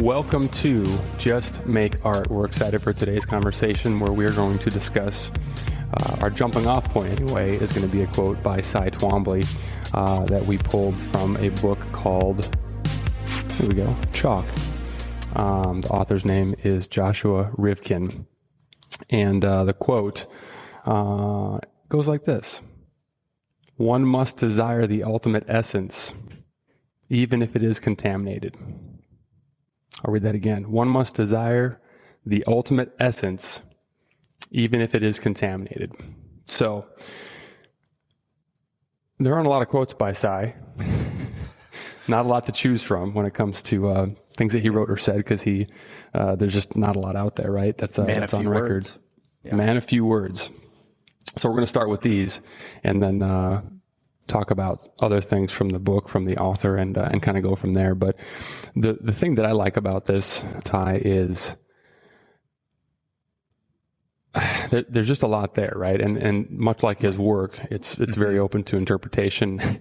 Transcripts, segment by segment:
Welcome to Just Make Art. We're excited for today's conversation where we're going to discuss, our jumping off point anyway, is going to be a quote by Cy Twombly that we pulled from a book called, here we go, Chalk. The author's name is Joshua Rivkin. And the quote goes like this: "One must desire the ultimate essence, even if it is contaminated." I'll read that again. One must desire the ultimate essence, even if it is contaminated. So, there aren't a lot of quotes by Cy. Not a lot to choose from when it comes to things that he wrote or said, because there's just not a lot out there, right? That's on record. Yeah. Man, a few words. So we're going to start with these, and then talk about other things from the book, from the author, and kind of go from there. But the thing that I like about this, Ty, is there's just a lot there, right? And much like his work, it's very open to interpretation,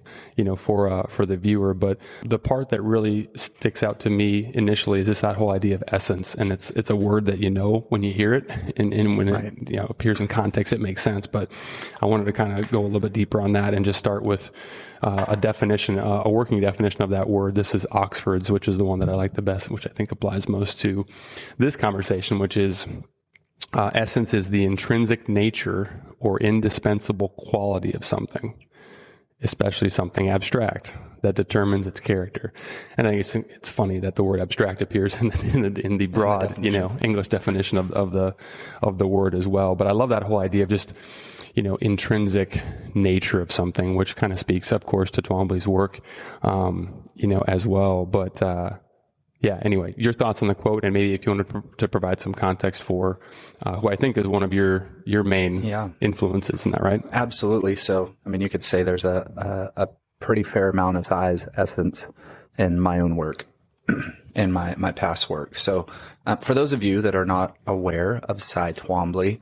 for the viewer. But the part that really sticks out to me initially is just that whole idea of essence, and it's a word that when you hear it, and when it appears in context, it makes sense. But I wanted to kind of go a little bit deeper on that and just start with a definition, a working definition of that word. This is Oxford's, which is the one that I like the best, which I think applies most to this conversation, which is, essence is the intrinsic nature or indispensable quality of something, especially something abstract, that determines its character. And I think it's funny that the word abstract appears in the broad, English definition of the word as well. But I love that whole idea of just, intrinsic nature of something, which kind of speaks, of course, to Twombly's work, as well. But, anyway, your thoughts on the quote, and maybe if you wanted to provide some context for who I think is one of your main influences, isn't that right? Absolutely. So, you could say there's a pretty fair amount of Cy's essence in my own work, in my past work. So, for those of you that are not aware of Cy Twombly,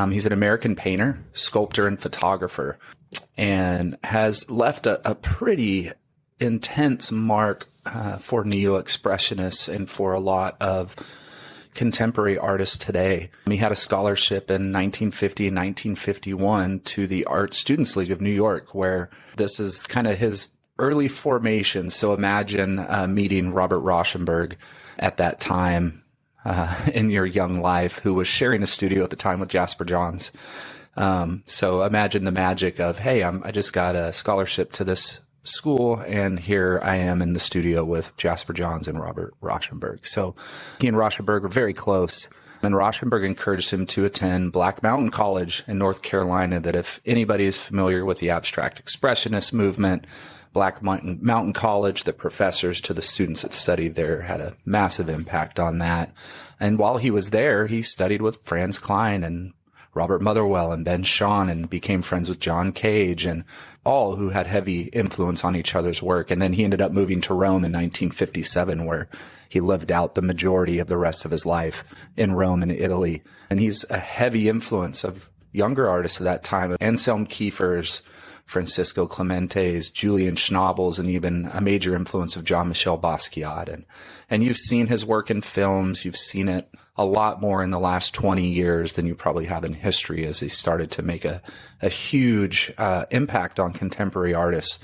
he's an American painter, sculptor, and photographer, and has left a pretty intense mark for neo-expressionists and for a lot of contemporary artists today. He had a scholarship in 1950 and 1951 to the Art Students League of New York, where this is kind of his early formation. So imagine meeting Robert Rauschenberg at that time in your young life, who was sharing a studio at the time with Jasper Johns. So imagine the magic of, hey, I just got a scholarship to this school, and here I am in the studio with Jasper Johns and Robert Rauschenberg. So he and Rauschenberg were very close, and Rauschenberg encouraged him to attend Black Mountain College in North Carolina. That if anybody is familiar with the abstract expressionist movement, Black Mountain College, the professors to the students that studied there, had a massive impact on that. And while he was there, he studied with Franz Klein and Robert Motherwell and Ben Shahn, and became friends with John Cage, and all who had heavy influence on each other's work. And then he ended up moving to Rome in 1957, where he lived out the majority of the rest of his life in Rome and Italy. And he's a heavy influence of younger artists of that time, Anselm Kiefer's, Francisco Clemente's, Julian Schnabel's, and even a major influence of Jean-Michel Basquiat. And you've seen his work in films. You've seen it a lot more in the last 20 years than you probably have in history, as he started to make a huge impact on contemporary artists.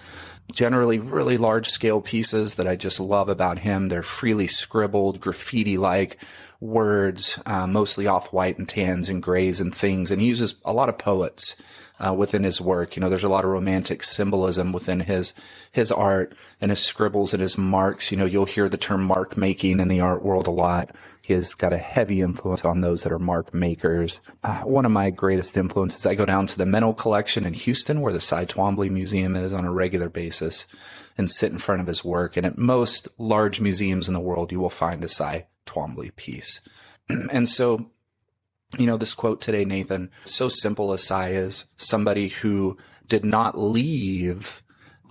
Generally really large scale pieces that I just love about him. They're freely scribbled, graffiti-like words, mostly off-white and tans and grays and things. And he uses a lot of poets within his work. There's a lot of romantic symbolism within his art and his scribbles and his marks. You'll hear the term mark making in the art world a lot. He has got a heavy influence on those that are mark makers. One of my greatest influences, I go down to the Mental Collection in Houston, where the Cy Twombly Museum is, on a regular basis, and sit in front of his work. And at most large museums in the world, you will find a Cy Twombly piece. And so, this quote today, Nathan, so simple as Cy is, somebody who did not leave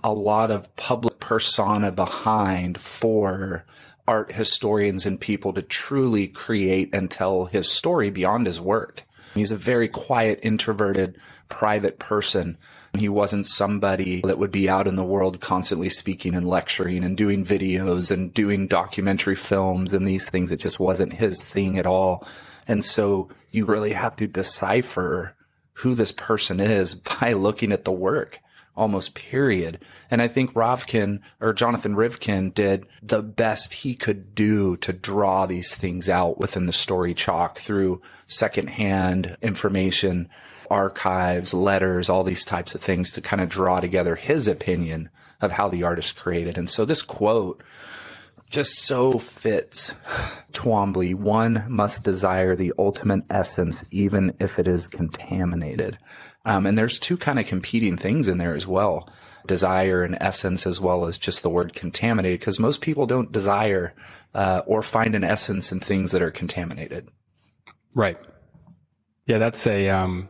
a lot of public persona behind for art historians and people to truly create and tell his story beyond his work. He's a very quiet, introverted, private person. He wasn't somebody that would be out in the world constantly speaking and lecturing and doing videos and doing documentary films and these things. It just wasn't his thing at all. And so you really have to decipher who this person is by looking at the work, almost period. And I think Jonathan Rivkin did the best he could do to draw these things out within the story chalk through secondhand information, archives, letters, all these types of things to kind of draw together his opinion of how the artist created. And so this quote just so fits Twombly. One must desire the ultimate essence, even if it is contaminated. And there's two kind of competing things in there as well. Desire and essence, as well as just the word contaminated, because most people don't desire or find an essence in things that are contaminated. Right. Yeah, that's one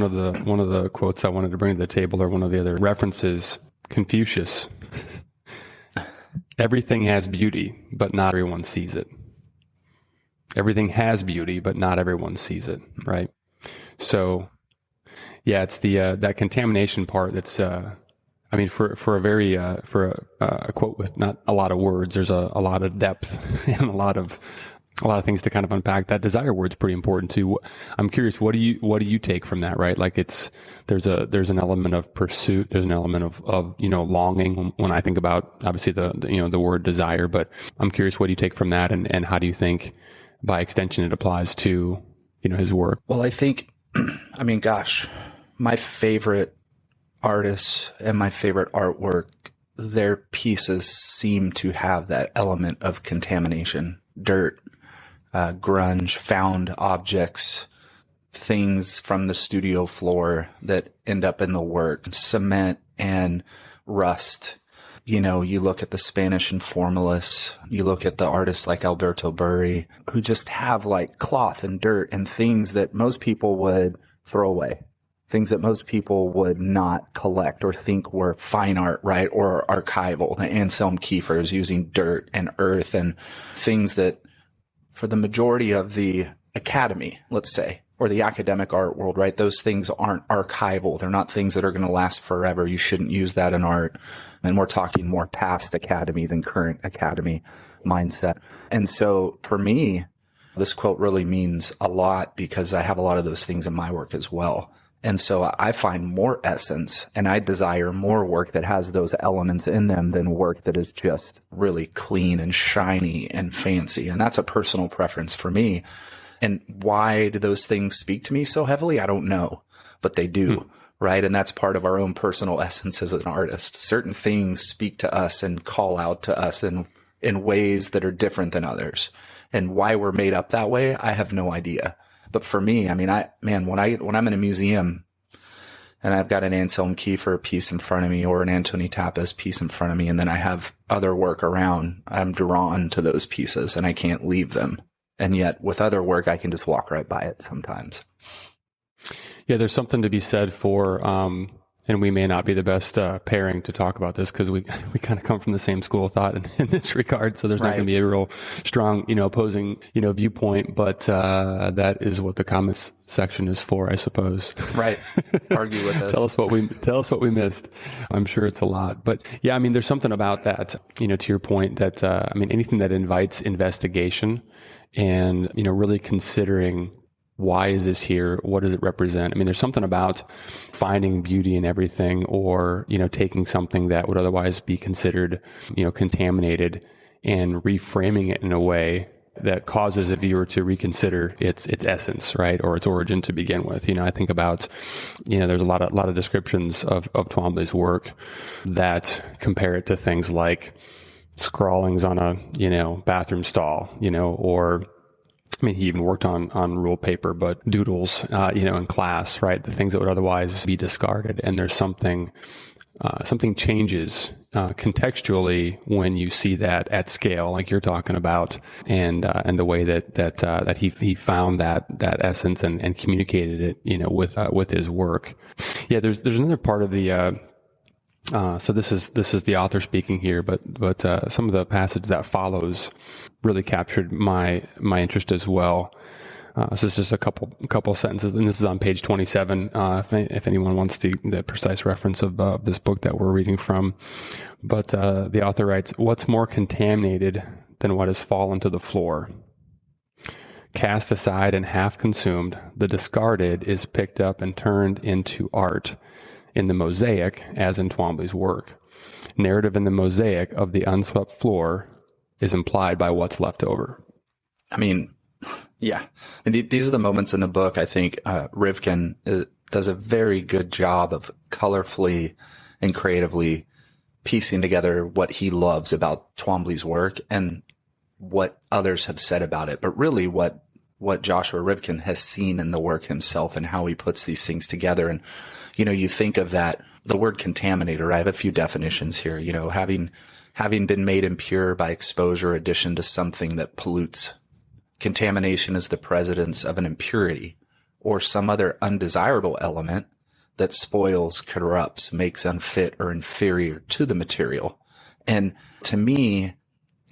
of the quotes I wanted to bring to the table, or one of the other references, Confucius. Everything has beauty, but not everyone sees it. Everything has beauty, but not everyone sees it, right? So, yeah, it's that contamination part that's, for a quote with not a lot of words, there's a lot of depth and a lot of things to kind of unpack. That desire word's pretty important too. I'm curious, what do you take from that, right? Like there's an element of pursuit. There's an element of longing when I think about, obviously, the word desire, but I'm curious, what do you take from that, and how do you think by extension it applies to, his work? Well, I think, my favorite artists and my favorite artwork, their pieces seem to have that element of contamination, dirt, grunge, found objects, things from the studio floor that end up in the work, cement and rust. You look at the Spanish informalists, you look at the artists like Alberto Burri, who just have like cloth and dirt and things that most people would throw away, things that most people would not collect or think were fine art, right? Or archival. The Anselm Kiefer's using dirt and earth and things that, for the majority of the academy, let's say, or the academic art world, right? Those things aren't archival. They're not things that are going to last forever. You shouldn't use that in art. And we're talking more past academy than current academy mindset. And so for me, this quote really means a lot because I have a lot of those things in my work as well. And so I find more essence, and I desire more work that has those elements in them than work that is just really clean and shiny and fancy. And that's a personal preference for me. And why do those things speak to me so heavily? I don't know, but they do, right? And that's part of our own personal essence as an artist. Certain things speak to us and call out to us in ways that are different than others. And why we're made up that way, I have no idea. But for me, when I'm in a museum and I've got an Anselm Kiefer piece in front of me or an Antoni Tapas piece in front of me, and then I have other work around, I'm drawn to those pieces and I can't leave them. And yet with other work, I can just walk right by it sometimes. Yeah, there's something to be said for, and we may not be the best pairing to talk about this because we kind of come from the same school of thought in this regard. So there's not going to be a real strong, opposing, viewpoint. But that is what the comments section is for, I suppose. Right. Argue with us. Tell us what we missed. I'm sure it's a lot. But yeah, there's something about that, to your point that, anything that invites investigation and, really considering, why is this here? What does it represent? There's something about finding beauty in everything, or, taking something that would otherwise be considered, contaminated and reframing it in a way that causes a viewer to reconsider its essence, right? Or its origin to begin with. I think about, there's a lot of descriptions of Twombly's work that compare it to things like scrawlings on a, bathroom stall, or, he even worked on rule paper, but doodles, in class, right? The things that would otherwise be discarded. And there's something changes, contextually when you see that at scale, like you're talking about, and the way that he found that essence and communicated it, with his work. Yeah, there's another part of the, so this is the author speaking here, but some of the passage that follows really captured my interest as well. So it's just a couple sentences, and this is on page 27. If anyone wants the precise reference of this book that we're reading from, but the author writes, "What's more contaminated than what has fallen to the floor? Cast aside and half consumed, the discarded is picked up and turned into art in the mosaic, as in Twombly's work. Narrative in the mosaic of the unswept floor is implied by what's left over." I mean, yeah. And these are the moments in the book, I think Rivkin does a very good job of colorfully and creatively piecing together what he loves about Twombly's work and what others have said about it, but really what Joshua Rivkin has seen in the work himself and how he puts these things together. And, you think of that, the word contaminator, I have a few definitions here, having been made impure by exposure or addition to something that pollutes. Contamination is the presence of an impurity or some other undesirable element that spoils, corrupts, makes unfit or inferior to the material. And to me,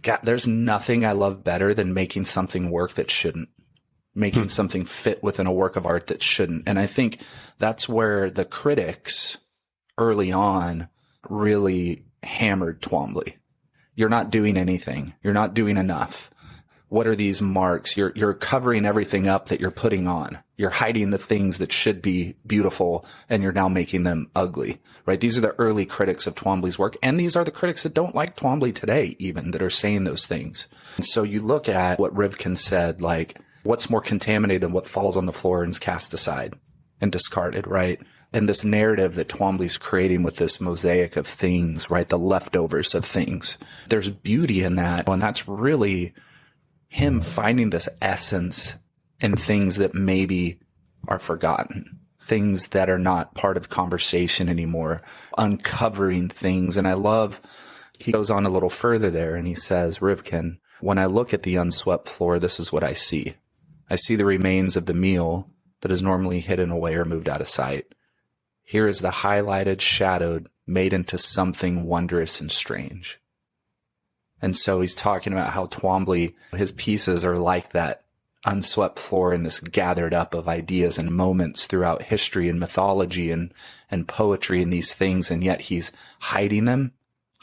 God, there's nothing I love better than making something work that shouldn't, making something fit within a work of art that shouldn't. And I think that's where the critics early on really hammered Twombly. You're not doing anything. You're not doing enough. What are these marks? You're covering everything up that you're putting on. You're hiding the things that should be beautiful, and you're now making them ugly, right? These are the early critics of Twombly's work, and these are the critics that don't like Twombly today, even, that are saying those things. And so you look at what Rivkin said, like, what's more contaminated than what falls on the floor and is cast aside and discarded, right? And this narrative that Twombly's creating with this mosaic of things, right? The leftovers of things. There's beauty in that, and that's really him finding this essence in things that maybe are forgotten, things that are not part of conversation anymore, uncovering things. And I love, he goes on a little further there and he says, Rivkin, when I look at the unswept floor, this is what I see. I see the remains of the meal that is normally hidden away or moved out of sight. Here is the highlighted, shadowed, made into something wondrous and strange. And so he's talking about how Twombly, his pieces are like that unswept floor and this gathered up of ideas and moments throughout history and mythology and poetry and these things. And yet he's hiding them,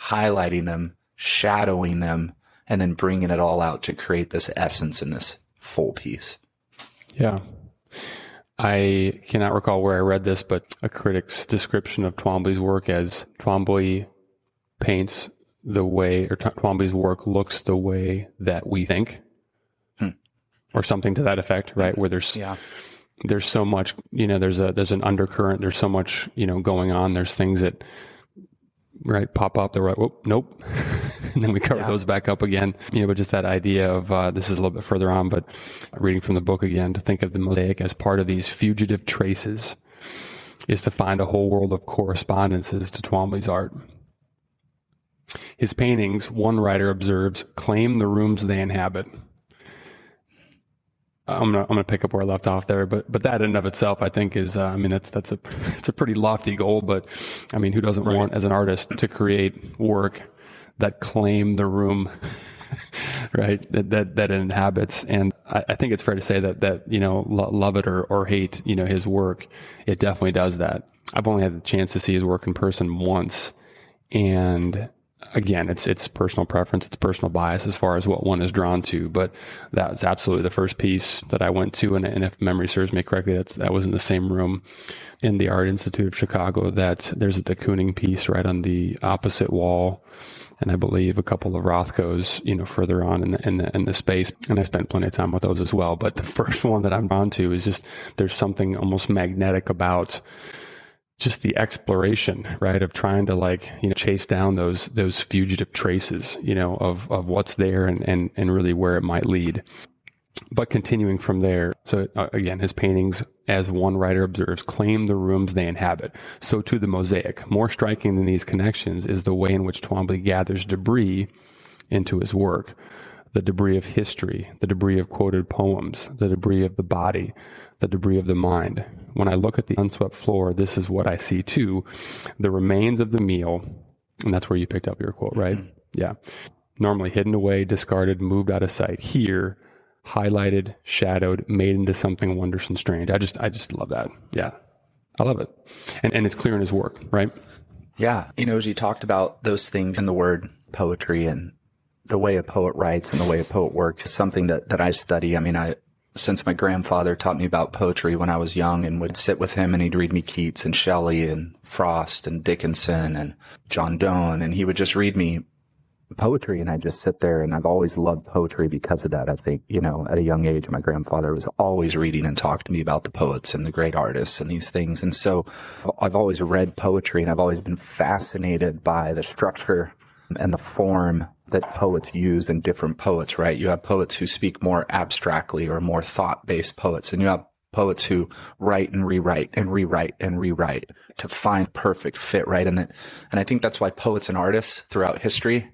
highlighting them, shadowing them, and then bringing it all out to create this essence in this full piece. Yeah. I cannot recall where I read this, but a critic's description of Twombly's work as Twombly paints the way, or Twombly's work looks the way that we think, or something to that effect, right? Where there's so much, there's an undercurrent, there's so much, going on. There's things that, right, pop up. They're like, whoop, nope. And then we cover those back up again, but just that idea of, this is a little bit further on, but reading from the book again, to think of the mosaic as part of these fugitive traces is to find a whole world of correspondences to Twombly's art. His paintings, one writer observes, claim the rooms they inhabit. I'm gonna pick up where I left off there, but that in and of itself, I think is, it's a pretty lofty goal, but who doesn't want as an artist to create work that claim the room, right? That it inhabits. And I think it's fair to say that love it or hate, his work, it definitely does that. I've only had the chance to see his work in person once, and again, it's personal preference, it's personal bias as far as what one is drawn to, but that was absolutely the first piece that I went to, and if memory serves me correctly, that was in the same room in the Art Institute of Chicago. That there's a de Kooning piece right on the opposite wall, and I believe a couple of Rothkos, further on in the space, and I spent plenty of time with those as well. But the first one that I'm drawn to is just, there's something almost magnetic about just the exploration, right, of trying to chase down those fugitive traces, of what's there and really where it might lead. But continuing from there, so again, his paintings, as one writer observes, claim the rooms they inhabit. So to the mosaic, more striking than these connections is the way in which Twombly gathers debris into his work. The debris of history, the debris of quoted poems, the debris of the body, the debris of the mind. When I look at the unswept floor, this is what I see too. The remains of the meal, and that's where you picked up your quote, right? Yeah. Normally hidden away, discarded, moved out of sight. Here, highlighted, shadowed, made into something wondrous and strange. I just love that. Yeah. I love it. And it's clear in his work, right? Yeah. As you talked about those things in the word poetry and the way a poet writes and the way a poet works is something that I study. I mean, since my grandfather taught me about poetry when I was young and would sit with him and he'd read me Keats and Shelley and Frost and Dickinson and John Donne, and he would just read me poetry, and I just sit there, and I've always loved poetry because of that. I think, at a young age, my grandfather was always reading and talking to me about the poets and the great artists and these things. And so I've always read poetry, and I've always been fascinated by the structure and the form that poets use in different poets, right? You have poets who speak more abstractly or more thought-based poets, and you have poets who write and rewrite and rewrite and rewrite to find perfect fit, right? And I think that's why poets and artists throughout history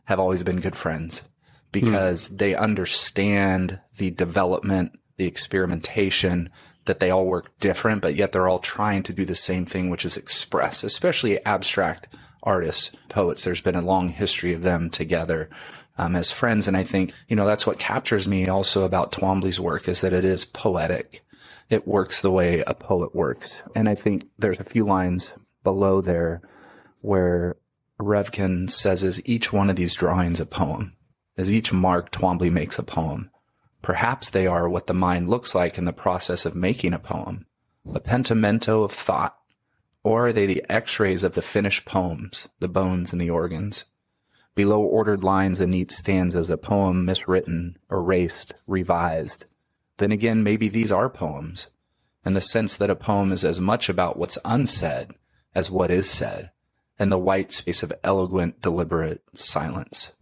have always been good friends, because they understand the development, the experimentation, that they all work different, but yet they're all trying to do the same thing, which is express, especially abstract artists, poets. There's been a long history of them together as friends. And I think, that's what captures me also about Twombly's work, is that it is poetic. It works the way a poet works. And I think there's a few lines below there where Rivkin says, is each one of these drawings a poem? Is each mark Twombly makes a poem? Perhaps they are what the mind looks like in the process of making a poem, a pentimento of thought, or are they the x-rays of the finished poems, the bones and the organs? Below ordered lines a neat stanzas, a poem miswritten, erased, revised. Then again, maybe these are poems, in the sense that a poem is as much about what's unsaid as what is said, and the white space of eloquent, deliberate silence.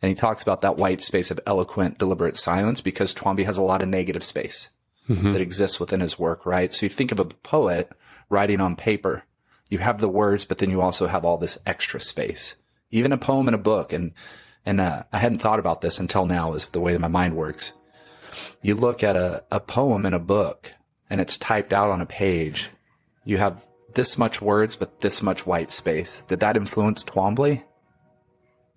And he talks about that white space of eloquent, deliberate silence because Twombly has a lot of negative space that exists within his work, right? So you think of a poet writing on paper, you have the words, but then you also have all this extra space. Even a poem in a book, and I hadn't thought about this until now, is the way that my mind works. You look at a poem in a book, and it's typed out on a page. You have this much words, but this much white space. Did that influence Twombly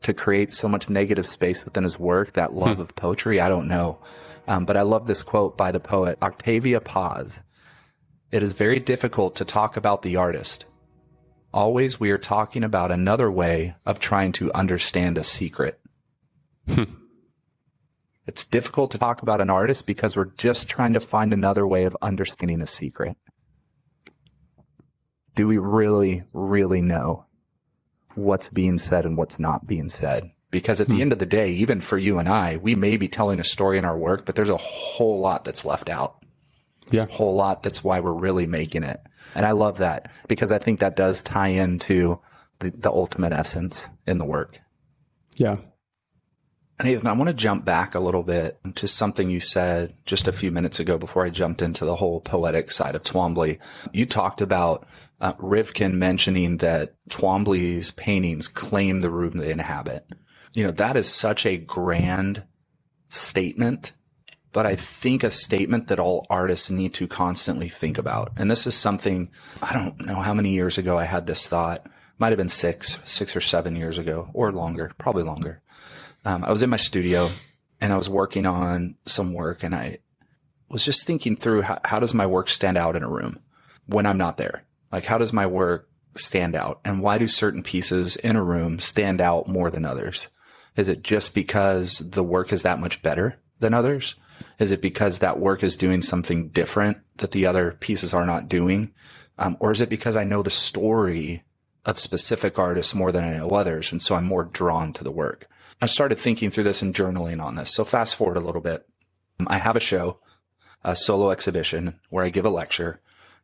to create so much negative space within his work, that love of poetry? I don't know. But I love this quote by the poet Octavia Paz. It is very difficult to talk about the artist. Always we are talking about another way of trying to understand a secret. It's difficult to talk about an artist because we're just trying to find another way of understanding a secret. Do we really, really know what's being said and what's not being said? Because at the end of the day, even for you and I, we may be telling a story in our work, but there's a whole lot that's left out. Yeah. A whole lot. That's why we're really making it. And I love that, because I think that does tie into the ultimate essence in the work. Yeah. And Nathan, I want to jump back a little bit to something you said just a few minutes ago before I jumped into the whole poetic side of Twombly. You talked about Rivkin mentioning that Twombly's paintings claim the room they inhabit. That is such a grand statement, but I think a statement that all artists need to constantly think about. And this is something, I don't know how many years ago I had this thought. Might have been 6 or 7 years ago, or longer, probably longer. I was in my studio and I was working on some work, and I was just thinking through how does my work stand out in a room when I'm not there? Like, how does my work stand out? And why do certain pieces in a room stand out more than others? Is it just because the work is that much better than others? Is it because that work is doing something different that the other pieces are not doing? Or is it because I know the story of specific artists more than I know others, and so I'm more drawn to the work? I started thinking through this and journaling on this. So fast forward a little bit. I have a show, a solo exhibition, where I give a lecture,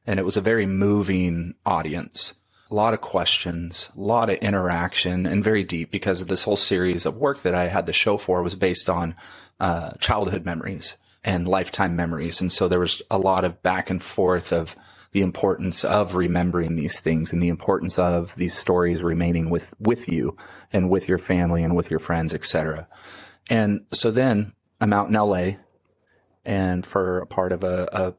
and it was a very moving audience. A lot of questions, a lot of interaction, and very deep, because of this whole series of work that I had the show for was based on childhood memories and lifetime memories. And so there was a lot of back and forth of the importance of remembering these things and the importance of these stories remaining with you and with your family and with your friends, etc. And so then I'm out in LA, and for a part of a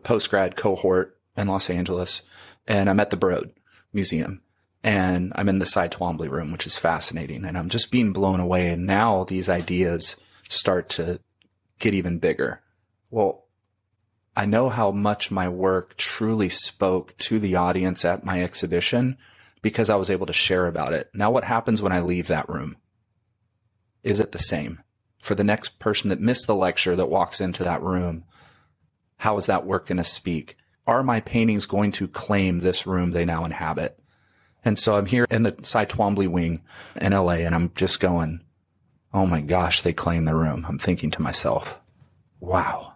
post-grad cohort in Los Angeles, and I'm at the Broad Museum, and I'm in the Cy Twombly room, which is fascinating, and I'm just being blown away. And now these ideas start to get even bigger. Well, I know how much my work truly spoke to the audience at my exhibition because I was able to share about it. Now, what happens when I leave that room? Is it the same? For the next person that missed the lecture that walks into that room, how is that work going to speak? Are my paintings going to claim this room they now inhabit? And so I'm here in the Cy Twombly wing in LA, and I'm just going, oh my gosh, they claim the room. I'm thinking to myself, wow,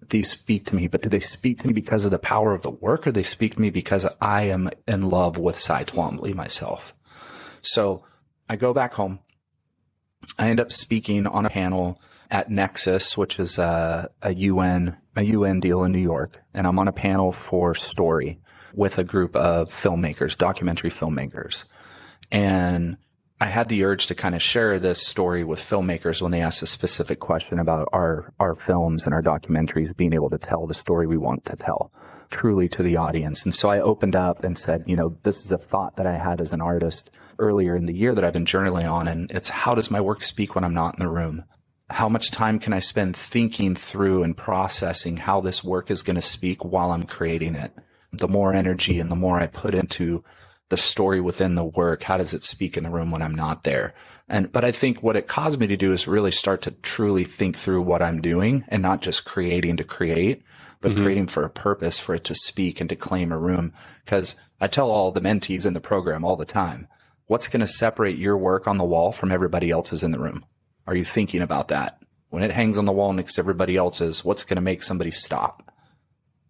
these speak to me, but do they speak to me because of the power of the work, or they speak to me because I am in love with Cy Twombly myself? So I go back home. I end up speaking on a panel at Nexus, which is a UN deal in New York. And I'm on a panel for story with a group of filmmakers, documentary filmmakers. And I had the urge to kind of share this story with filmmakers when they asked a specific question about our films and our documentaries being able to tell the story we want to tell truly to the audience. And so I opened up and said, this is a thought that I had as an artist earlier in the year that I've been journaling on. And it's, how does my work speak when I'm not in the room? How much time can I spend thinking through and processing how this work is going to speak while I'm creating it? The more energy and the more I put into the story within the work, how does it speak in the room when I'm not there? But I think what it caused me to do is really start to truly think through what I'm doing and not just creating to create, but creating for a purpose, for it to speak and to claim a room. Because I tell all the mentees in the program all the time, what's going to separate your work on the wall from everybody else's in the room? Are you thinking about that? When it hangs on the wall next to everybody else's, what's going to make somebody stop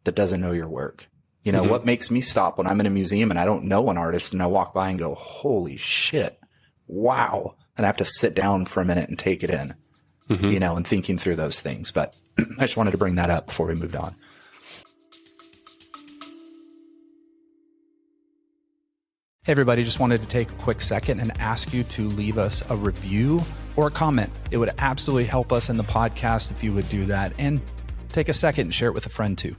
that doesn't know your work? What makes me stop when I'm in a museum and I don't know an artist and I walk by and go, holy shit, wow. And I have to sit down for a minute and take it in, and thinking through those things. But I just wanted to bring that up before we moved on. Hey everybody, just wanted to take a quick second and ask you to leave us a review or a comment. It would absolutely help us in the podcast if you would do that, and take a second and share it with a friend too.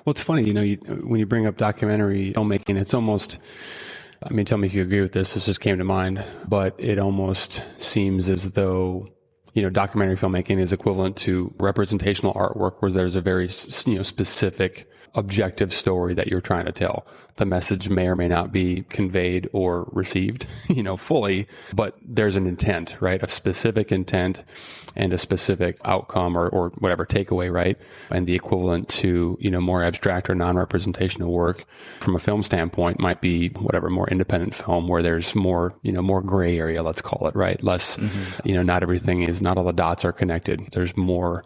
Well, it's funny, when you bring up documentary filmmaking, it's almost, tell me if you agree with this. This just came to mind, but it almost seems as though, documentary filmmaking is equivalent to representational artwork, where there's a very, specific objective story that you're trying to tell. The message may or may not be conveyed or received, fully, but there's an intent, right? A specific intent and a specific outcome or whatever takeaway, right? And the equivalent to, more abstract or non-representational work from a film standpoint might be whatever, more independent film where there's more, more gray area, let's call it, right? Less, not everything is, not all the dots are connected. There's more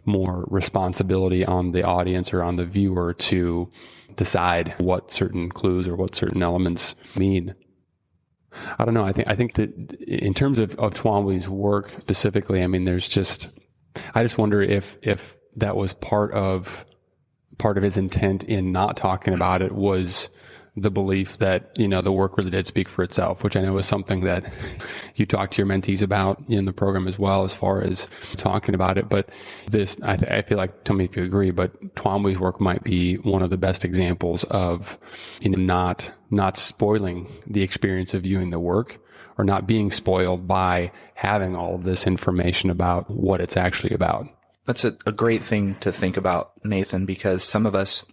responsibility on the audience or on the viewer to decide what certain clues or what certain elements mean. I don't know. I think that in terms of Twombly's work specifically, there's I just wonder if that was part of his intent in not talking about it was the belief that, the work really did speak for itself, which I know is something that you talk to your mentees about in the program as well, as far as talking about it. But this, I feel like, tell me if you agree, but Twombly's work might be one of the best examples of, not spoiling the experience of viewing the work, or not being spoiled by having all of this information about what it's actually about. That's a great thing to think about, Nathan, because some of us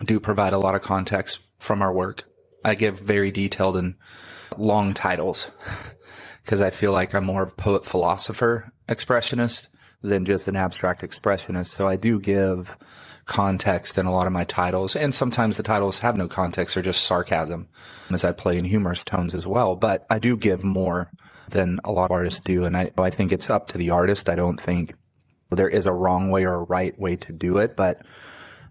do provide a lot of context from our work. I give very detailed and long titles because I feel like I'm more of a poet philosopher expressionist than just an abstract expressionist. So I do give context in a lot of my titles, and sometimes the titles have no context, they're just sarcasm, as I play in humorous tones as well. But I do give more than a lot of artists do, and I think it's up to the artist. I don't think there is a wrong way or a right way to do it, but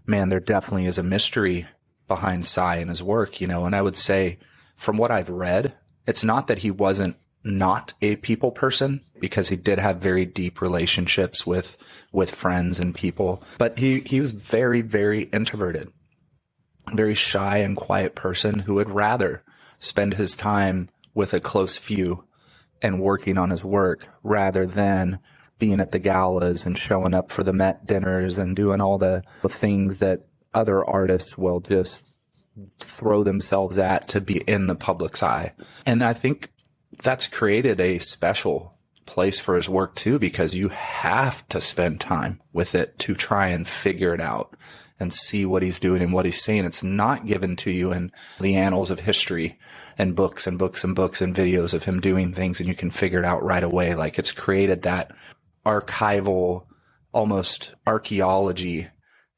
man, there definitely is a mystery behind Cy and his work, and I would say from what I've read, it's not that he wasn't not a people person, because he did have very deep relationships with friends and people, but he was very, very introverted, very shy and quiet person who would rather spend his time with a close few and working on his work rather than being at the galas and showing up for the Met dinners and doing all the things that other artists will just throw themselves at to be in the public's eye. And I think that's created a special place for his work too, because you have to spend time with it to try and figure it out and see what he's doing and what he's saying. It's not given to you in the annals of history and books and books and books and videos of him doing things and you can figure it out right away. Like, it's created that archival, almost archaeology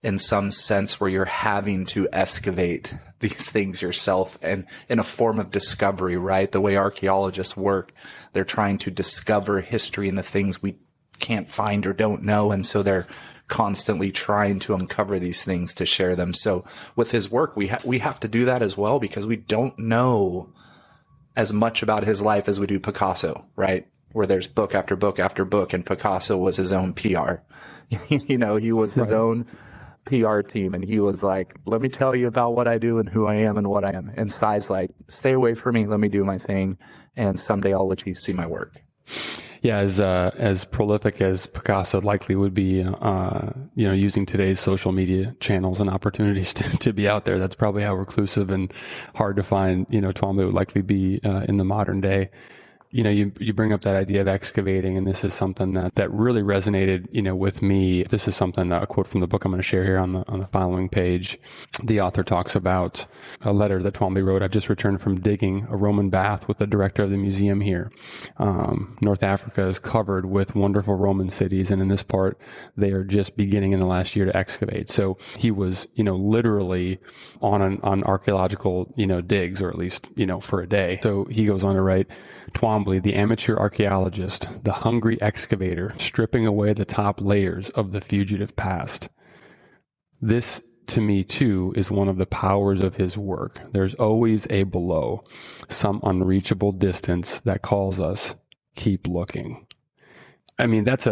in some sense, where you're having to excavate these things yourself and in a form of discovery, right? The way archaeologists work, they're trying to discover history and the things we can't find or don't know. And so they're constantly trying to uncover these things to share them. So with his work, we have to do that as well, because we don't know as much about his life as we do Picasso, right? Where there's book after book after book, and Picasso was his own PR. He was his own PR team, and he was like, let me tell you about what I do and who I am and what I am. And Cy's like, stay away from me, let me do my thing, and someday I'll let you see my work. Yeah, as prolific as Picasso likely would be, using today's social media channels and opportunities to be out there, that's probably how reclusive and hard to find, Twombly would likely be in the modern day. You bring up that idea of excavating, and this is something that really resonated, with me. This is something, a quote from the book I'm going to share here on the following page. The author talks about a letter that Twombly wrote. I've just returned from digging a Roman bath with the director of the museum here. North Africa is covered with wonderful Roman cities, and in this part, they are just beginning in the last year to excavate. So he was, literally on archaeological, digs, or at least, for a day. So he goes on to write, Twombly, the amateur archaeologist, the hungry excavator, stripping away the top layers of the fugitive past. This, to me, too, is one of the powers of his work. There's always a below, some unreachable distance that calls us, keep looking. I mean, that's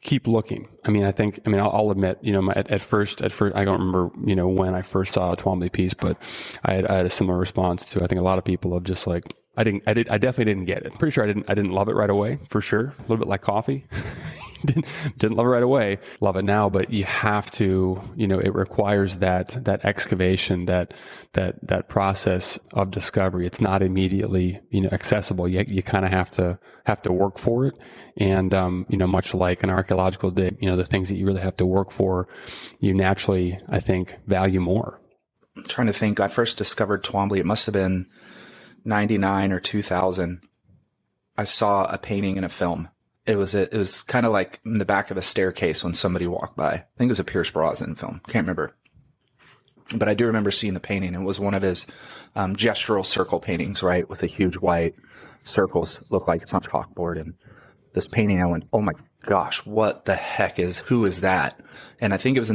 keep looking. I'll admit, at first, I don't remember, when I first saw a Twombly piece, but I had a similar response to, I think, a lot of people of just like, I definitely didn't get it. Pretty sure I didn't love it right away, for sure. A little bit like coffee. Didn't love it right away. Love it now, but you have to, it requires that excavation, that process of discovery. It's not immediately, accessible. You kind of have to work for it. And, much like an archaeological dig, the things that you really have to work for, you naturally, I think, value more. I'm trying to think. I first discovered Twombly. It must have been 99 or 2000. I saw a painting in a film. It was kind of like in the back of a staircase when somebody walked by. I think it was a Pierce Brosnan film. Can't remember. But I do remember seeing the painting. It was one of his gestural circle paintings, right? With the huge white circles, look like it's on chalkboard. And this painting, I went, oh my gosh, what the heck who is that? And I think it was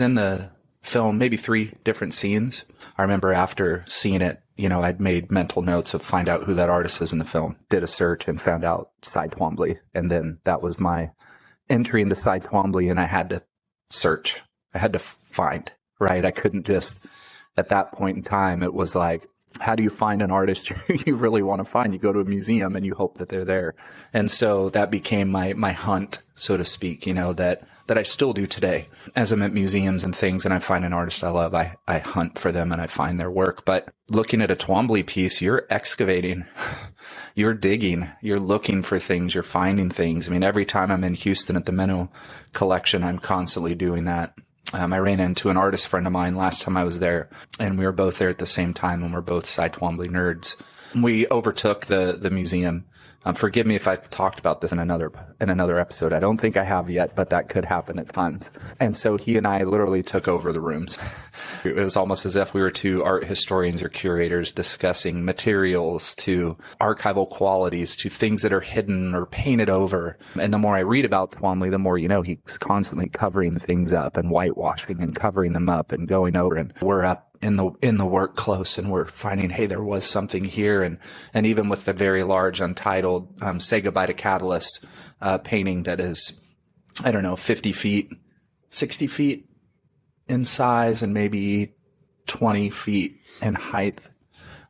in the film, maybe 3 different scenes. I remember after seeing it, I'd made mental notes of find out who that artist is in the film, did a search and found out Cy Twombly. And then that was my entry into Cy Twombly, and I had to search. I had to find, right? I couldn't just, at that point in time, it was like, how do you find an artist you really want to find? You go to a museum and you hope that they're there. And so that became my hunt, so to speak, that I still do today. As I'm at museums and things and I find an artist I love, I hunt for them and I find their work. But looking at a Twombly piece, you're excavating, you're digging, you're looking for things, you're finding things. I mean, every time I'm in Houston at the Menno collection, I'm constantly doing that. I ran into an artist friend of mine last time I was there, and we were both there at the same time, and we're both Cy Twombly nerds. We overtook the museum. Forgive me if I've talked about this in another episode. I don't think I have yet, but that could happen at times. And so he and I literally took over the rooms. It was almost as if we were two art historians or curators discussing materials to archival qualities to things that are hidden or painted over. And the more I read about Twombly, the more he's constantly covering things up and whitewashing and covering them up and going over. And we're up in the work close, and we're finding, hey, there was something here. And even with the very large untitled Say Goodbye to Catalyst painting that is, 50 feet, 60 feet in size and maybe 20 feet in height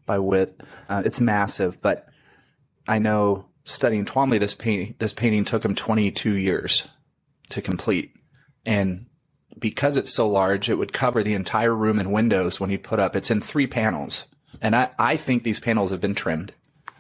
by width. It's massive, but I know studying Twombly, this painting took him 22 years to complete. And because it's so large, it would cover the entire room and windows when he put up. It's in 3 panels. And I think these panels have been trimmed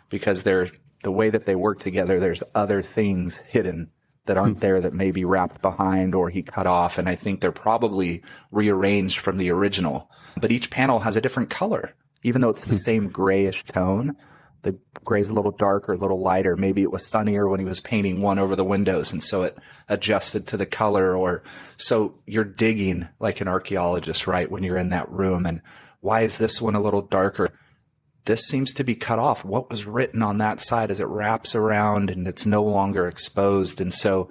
because they're the way that they work together. There's other things hidden that aren't there that may be wrapped behind or he cut off. And I think they're probably rearranged from the original. But each panel has a different color, even though it's the same grayish tone. The gray's a little darker, a little lighter. Maybe it was sunnier when he was painting one over the windows, and so it adjusted to the color. Or so you're digging like an archaeologist, right, when you're in that room. And why is this one a little darker? This seems to be cut off. What was written on that side as it wraps around and it's no longer exposed? And so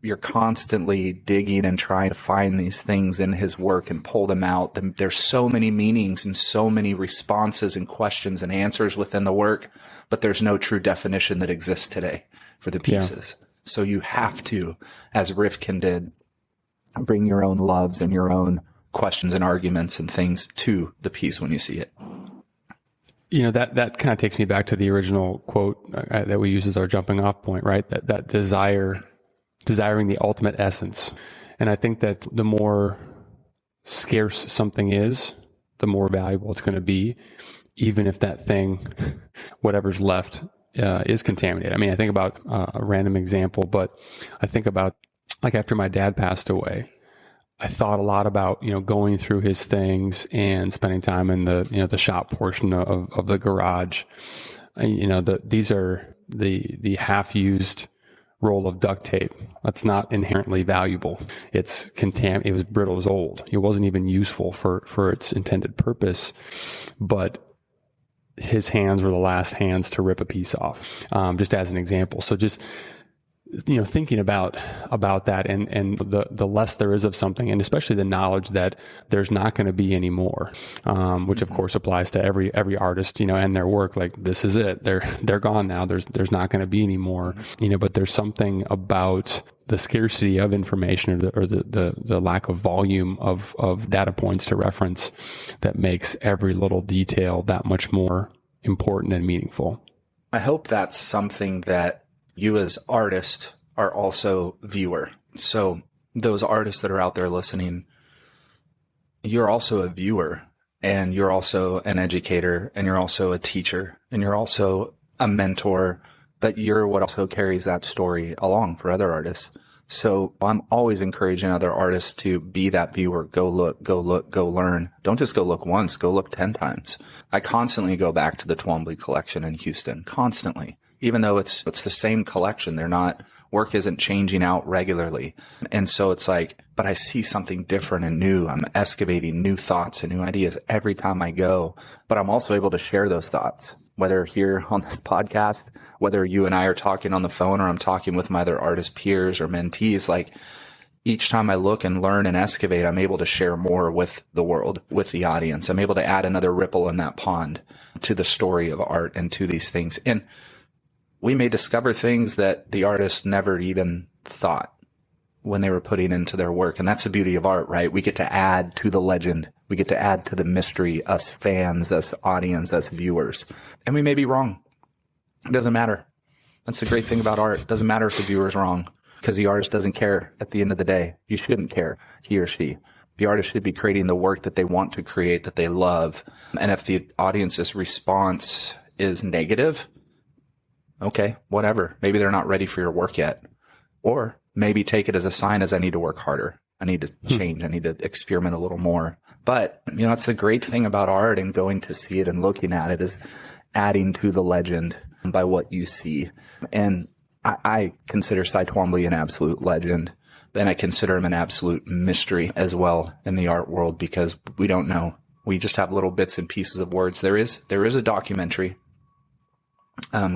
you're constantly digging and trying to find these things in his work and pull them out. There's so many meanings and so many responses and questions and answers within the work, but there's no true definition that exists today for the pieces. Yeah. So you have to, as Rivkin did, bring your own loves and your own questions and arguments and things to the piece when you see it. You know, that kind of takes me back to the original quote that we use as our jumping off point, right? That desiring the ultimate essence. And I think that the more scarce something is, the more valuable it's going to be, even if that thing, whatever's left, is contaminated. I mean, I think about a random example, but I think about like after my dad passed away, I thought a lot about, going through his things and spending time in the shop portion of the garage. These are the half-used roll of duct tape. That's not inherently valuable. It was brittle, it was old. It wasn't even useful for its intended purpose, but his hands were the last hands to rip a piece off, just as an example. So just, thinking about that and the less there is of something, and especially the knowledge that there's not going to be any more, which of course applies to every artist, and their work. Like, this is it. They're gone now. There's not going to be any more, but there's something about the scarcity of information or the lack of volume of data points to reference that makes every little detail that much more important and meaningful. I hope that's something that you as artist are also viewer. So those artists that are out there listening, you're also a viewer, and you're also an educator, and you're also a teacher, and you're also a mentor, but you're what also carries that story along for other artists. So I'm always encouraging other artists to be that viewer. Go look, go learn. Don't just go look once, go look 10 times. I constantly go back to the Twombly collection in Houston, constantly. Even though it's the same collection, work isn't changing out regularly. And so it's like, but I see something different and new. I'm excavating new thoughts and new ideas every time I go, but I'm also able to share those thoughts, whether here on this podcast, whether you and I are talking on the phone, or I'm talking with my other artist peers or mentees. Like, each time I look and learn and excavate, I'm able to share more with the world, with the audience. I'm able to add another ripple in that pond to the story of art and to these things. And we may discover things that the artist never even thought when they were putting into their work. And that's the beauty of art, right? We get to add to the legend. We get to add to the mystery, us fans, us audience, us viewers. And we may be wrong. It doesn't matter. That's the great thing about art. It doesn't matter if the viewer's wrong, because the artist doesn't care at the end of the day. You shouldn't care, he or she. The artist should be creating the work that they want to create, that they love. And if the audience's response is negative, okay, whatever. Maybe they're not ready for your work yet. Or maybe take it as a sign as I need to work harder. I need to change. I need to experiment a little more. But, it's the great thing about art and going to see it and looking at it is adding to the legend by what you see. And I consider Cy Twombly an absolute legend. And I consider him an absolute mystery as well in the art world, because we don't know. We just have little bits and pieces of words. There is a documentary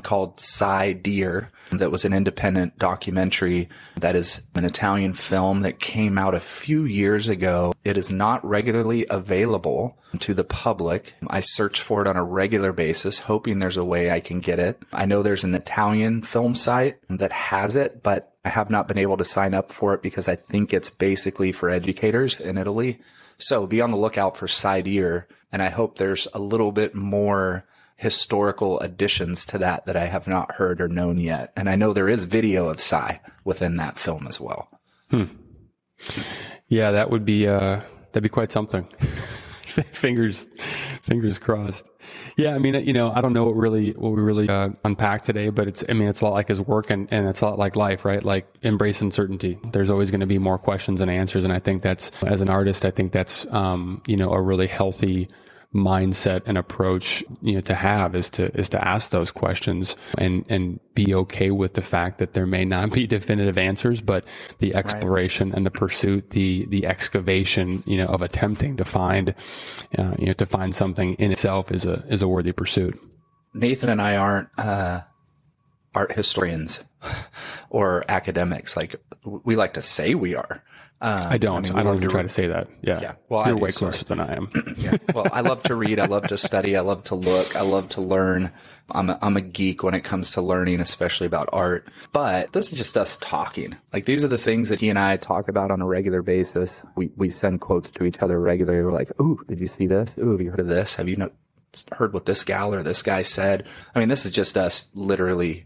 called Cy Deer that was an independent documentary that is an Italian film that came out a few years ago. It is not regularly available to the public. I search for it on a regular basis, hoping there's a way I can get it. I know there's an Italian film site that has it, but I have not been able to sign up for it because I think it's basically for educators in Italy. So be on the lookout for Cy Deer, and I hope there's a little bit more historical additions to that I have not heard or known yet. And I know there is video of Cy within that film as well. Yeah, that'd be quite something. fingers crossed. Yeah, I mean, I don't know what we really unpack today, but it's a lot like his work and it's a lot like life, right? Like embrace uncertainty. There's always going to be more questions than answers. And I think that's, as an artist, I think that's, a really healthy mindset and approach, to have is to ask those questions and be okay with the fact that there may not be definitive answers, but the exploration and the pursuit, the excavation, of attempting to find, to find something in itself is a worthy pursuit. Nathan and I aren't art historians or academics. Like we like to say we are. I don't even try to say that. Yeah. Well, you're way closer than I am. Yeah. Well, I love to read. I love to study. I love to look. I love to learn. I'm a geek when it comes to learning, especially about art. But this is just us talking. Like these are the things that he and I talk about on a regular basis. We send quotes to each other regularly. We're like, "Ooh, did you see this? Ooh, have you heard of this? Have you heard what this gal or this guy said?" I mean, this is just us literally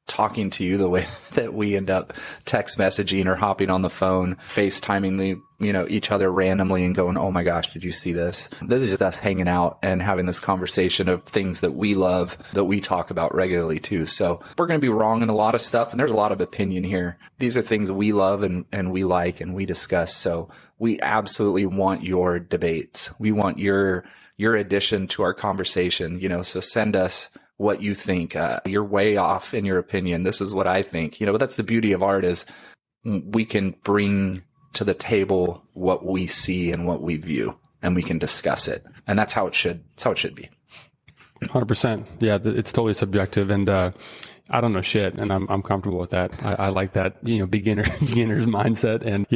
talking to you the way that we end up text messaging or hopping on the phone, FaceTiming each other randomly and going, "Oh my gosh, did you see this?" This is just us hanging out and having this conversation of things that we love, that we talk about regularly too. So we're going to be wrong in a lot of stuff, and there's a lot of opinion here. These are things we love and we like and we discuss. So we absolutely want your debates. We want your addition to our conversation, so send us what you think. You're way off in your opinion. This is what I think. But that's the beauty of art, is we can bring to the table what we see and what we view, and we can discuss it. And that's how it should be. 100%. Yeah, it's totally subjective, and I don't know shit, and I'm comfortable with that. I like that, beginner's mindset, and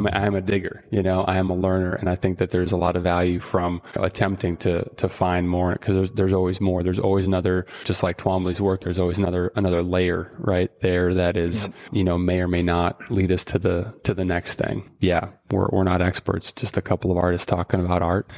I'm a digger. I am a learner, and I think that there's a lot of value from attempting to find more, because there's always more. There's always another, just like Twombly's work. There's always another layer right there that is, may or may not lead us to the next thing. Yeah, we're not experts, just a couple of artists talking about art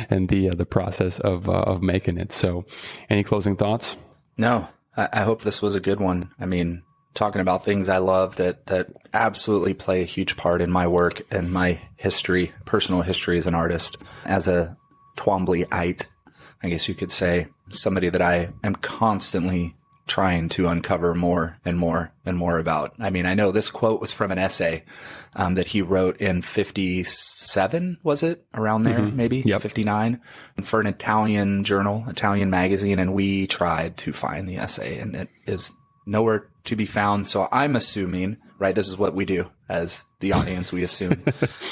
and the process of making it. So, any closing thoughts? No. I hope this was a good one. I mean, talking about things I love that absolutely play a huge part in my work and my history, personal history as an artist, as a Twomblyite, I guess you could say, somebody that I am constantly trying to uncover more and more and more about. I mean, I know this quote was from an essay that he wrote in 57, was it? Around there, maybe? Yep. 59, for an Italian journal, Italian magazine, and we tried to find the essay, and it is nowhere to be found. So I'm assuming, right, this is what we do as the audience, we assume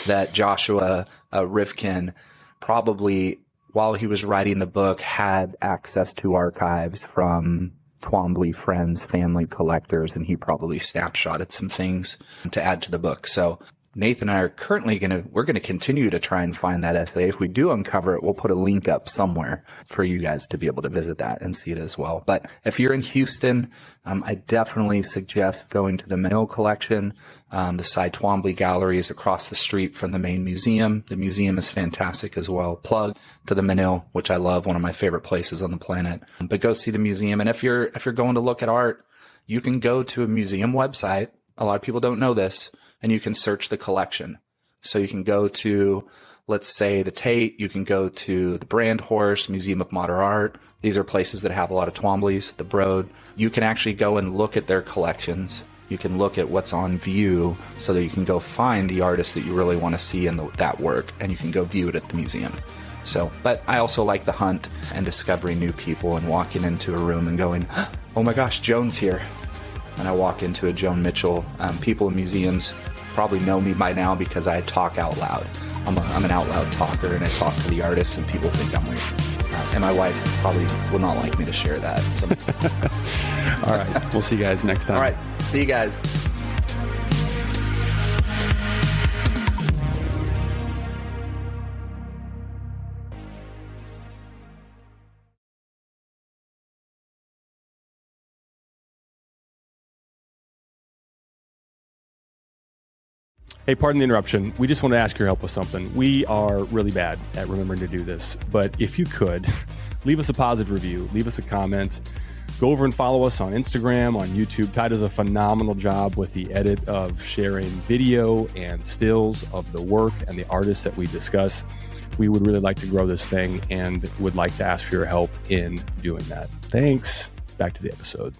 that Joshua Rivkin probably, while he was writing the book, had access to archives from Twombly friends, family, collectors, and he probably snapshotted some things to add to the book. So Nathan and I are currently we're going to continue to try and find that essay. If we do uncover it, we'll put a link up somewhere for you guys to be able to visit that and see it as well. But if you're in Houston, I definitely suggest going to the Manil collection. The Cy Twombly gallery is across the street from the main museum. The museum is fantastic as well. Plug to the Manil, which I love, one of my favorite places on the planet. But go see the museum. And if you're going to look at art, you can go to a museum website. A lot of people don't know this. And you can search the collection. So you can go to, let's say, the Tate. You can go to the Brand Horse, Museum of Modern Art. These are places that have a lot of Twomblys, the Broad. You can actually go and look at their collections. You can look at what's on view so that you can go find the artist that you really want to see in that work, and you can go view it at the museum. So, but I also like the hunt and discovering new people and walking into a room and going, "Oh my gosh, Joan's here." And I walk into a Joan Mitchell. People in museums probably know me by now because I talk out loud. I'm an out loud talker, and I talk to the artists, and people think I'm weird. And my wife probably will not like me to share that. So. All right. We'll see you guys next time. All right. See you guys. Hey, pardon the interruption. We just want to ask your help with something. We are really bad at remembering to do this, but if you could, leave us a positive review, leave us a comment, Go over and follow us on Instagram, on YouTube. Ty does a phenomenal job with the edit of sharing video and stills of the work and the artists that we discuss. We would really like to grow this thing and would like to ask for your help in doing that. Thanks. Back to the episode.